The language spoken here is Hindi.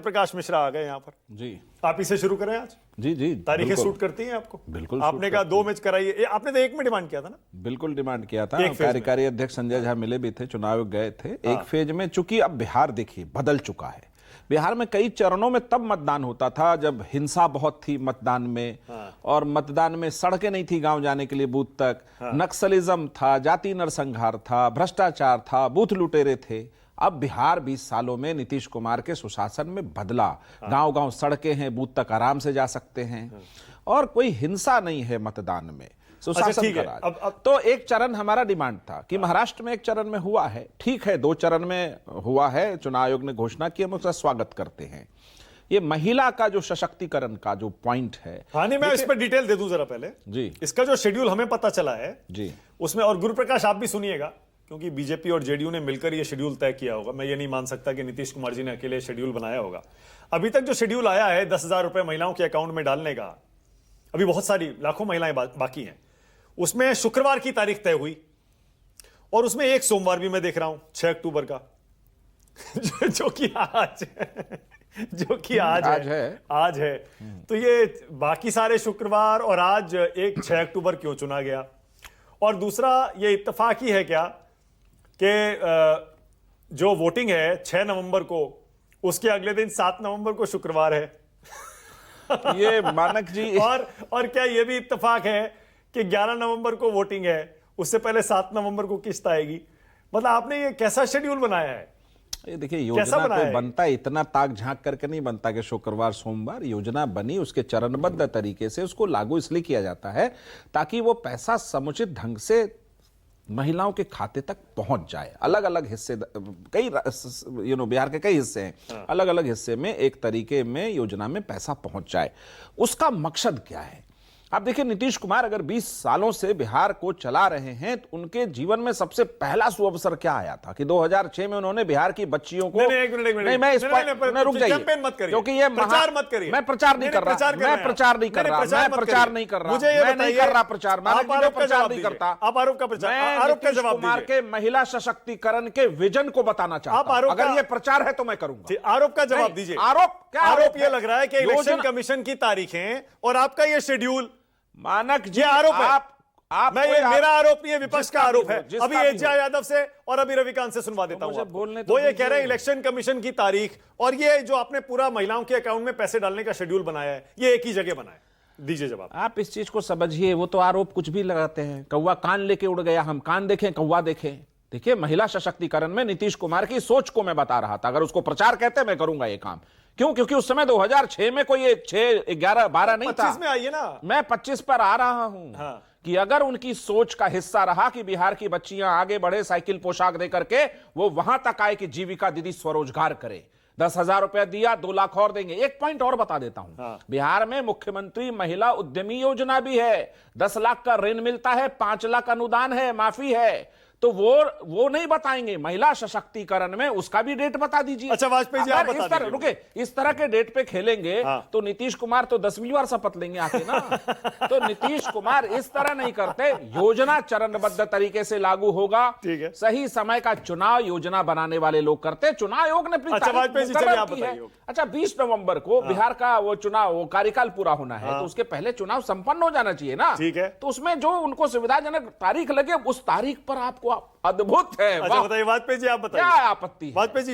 प्रकाश मिश्रा आ गए यहाँ पर जी। आप इसे शुरू करें आज। जी जी तारीखें सूट करती हैं आपको? बिल्कुल आपने कहा 2 मैच कराइए, आपने तो 1 में डिमांड किया था ना? बिल्कुल डिमांड किया था। एक फेज में। कार्यकारी अध्यक्ष संजय झा मिले भी थे, चुनाव आयोग गए थे एक फेज में। चूंकि अब बिहार देखिए बदल चुका है। बिहार में कई चरणों में तब मतदान होता था जब हिंसा बहुत थी मतदान में, और मतदान में सड़कें नहीं थी गांव जाने के लिए बूथ तक, नक्सलिज्म था, जाति नरसंहार था, भ्रष्टाचार था, बूथ लुटेरे थे। अब बिहार 20 सालों में नीतीश कुमार के सुशासन में बदला। गांव गांव सड़कें हैं, बूथ तक आराम से जा सकते हैं, और कोई हिंसा नहीं है मतदान में, सुशासन का राज। अब तो एक चरण हमारा डिमांड था कि महाराष्ट्र में एक चरण में हुआ है, ठीक है, 2 चरण में हुआ है, चुनाव आयोग ने घोषणा की, हम उसका स्वागत करते हैं। ये महिला का जो सशक्तिकरण का जो पॉइंट है, हाँ नहीं, मैं इस पर डिटेल दे दूं जरा पहले जी। इसका जो शेड्यूल हमें पता चला है जी उसमें, और गुरु प्रकाश आप भी सुनिएगा, क्योंकि बीजेपी और जेडीयू ने मिलकर यह शेड्यूल तय किया होगा। मैं ये नहीं मान सकता कि नीतीश कुमार जी ने अकेले शेड्यूल बनाया होगा। अभी तक जो शेड्यूल आया है 10,000 रुपए महिलाओं के अकाउंट में डालने का, अभी बहुत सारी लाखों महिलाएं बाकी हैं। उसमें शुक्रवार की तारीख तय हुई, और उसमें एक सोमवार भी मैं देख रहा हूं 6 अक्टूबर का जो कि आज है। तो ये बाकी सारे शुक्रवार और आज एक 6 अक्टूबर क्यों चुना गया? और दूसरा, ये इत्तेफाकी है क्या कि जो वोटिंग है 6 नवंबर को, उसके अगले दिन 7 नवंबर को शुक्रवार है? ये मानक जी और क्या ये भी इत्तेफाक है कि 11 नवंबर को वोटिंग है, उससे पहले 7 नवंबर को किस्त आएगी? मतलब आपने ये कैसा शेड्यूल बनाया है? ये देखिए, योजना कोई बनता है इतना ताक झांक करके नहीं बनता कि शुक्रवार सोमवार। योजना बनी, उसके चरणबद्ध तरीके से उसको लागू इसलिए किया जाता है ताकि वो पैसा समुचित ढंग से महिलाओं के खाते तक पहुंच जाए। अलग अलग हिस्से, कई बिहार के कई हिस्से हैं, अलग अलग हिस्से में एक तरीके में योजना में पैसा पहुंच जाए। उसका मकसद क्या है? आप देखिए, नीतीश कुमार अगर 20 सालों से बिहार को चला रहे हैं तो उनके जीवन में सबसे पहला सुअवसर क्या आया था कि 2006 में उन्होंने बिहार की बच्चियों को नहीं, मैं इस पर रुक जाइए, क्योंकि ये प्रचार मत करिए। मैं प्रचार नहीं कर रहा, मैं प्रचार नहीं कर रहा, मैं प्रचार नहीं कर रहा, मैं नहीं कर रहा प्रचार, मैं प्रचार नहीं करता। आप आरोप का प्रचार, आरोप का जवाब कुमार के महिला सशक्तिकरण के विजन को बताना चाहता हूं। अगर ये प्रचार है तो मैं करूंगा। आरोप का जवाब दीजिए। आरोप क्या? आरोप ये लग रहा है कि इलेक्शन कमीशन की तारीखें और आपका ये शेड्यूल, मानक जी, ये आरोप है। आप मेरा आरोप नहीं है, विपक्ष का आरोप है। अभी जिसका एच यादव से और अभी रविकांत से सुनवा देता हूं। वो ये कह रहे हैं इलेक्शन कमीशन की तारीख और ये जो आपने पूरा महिलाओं के अकाउंट में पैसे डालने का शेड्यूल बनाया है, ये एक ही जगह बना है। दीजिए जवाब। आप इस चीज को समझिए, वो तो आरोप कुछ भी लगाते हैं। कौवा कान लेके उड़ गया, हम कान देखें कौवा देखें। देखिए, महिला सशक्तिकरण में नीतीश कुमार की सोच को मैं बता रहा था। अगर उसको प्रचार कहते मैं करूंगा ये काम। क्यों? क्योंकि उस समय 2006 में कोई 6, 11, 12 नहीं था। 25 में आइए ना। मैं 25 पर आ रहा हूं कि अगर उनकी सोच का हिस्सा रहा कि बिहार की बच्चियां आगे बढ़े, साइकिल पोशाक दे करके वो वहां तक आए कि जीविका दीदी स्वरोजगार करे, 10,000 रुपया दिया, 2 लाख और देंगे। एक पॉइंट और बता देता हूं, बिहार में मुख्यमंत्री महिला उद्यमी योजना भी है। 10 लाख का ऋण मिलता है, 5 लाख अनुदान है, माफी है। तो वो नहीं बताएंगे। महिला सशक्तिकरण में उसका भी डेट बता दीजिए। अच्छा वाजपेयी जी, आप बता दीजिए। रुके, इस तरह के डेट पे खेलेंगे तो नीतीश कुमार तो 10वीं बार शपथ लेंगे आके ना। तो नीतीश कुमार इस तरह नहीं करते। योजना चरणबद्ध तरीके से लागू होगा। ठीक है। सही समय का चुनाव योजना बनाने वाले लोग करते। चुनाव आयोग ने अच्छा 20 नवंबर को बिहार का वो चुनाव, वो कार्यकाल पूरा होना है, तो उसके पहले चुनाव संपन्न हो जाना चाहिए ना। ठीक है। तो उसमें जो उनको सुविधाजनक तारीख लगे, उस तारीख पर आपको अद्भुत है। अच्छा बताइए वाजपेयी जी, आप बताइए क्या आपत्ति है? वाजपेयी जी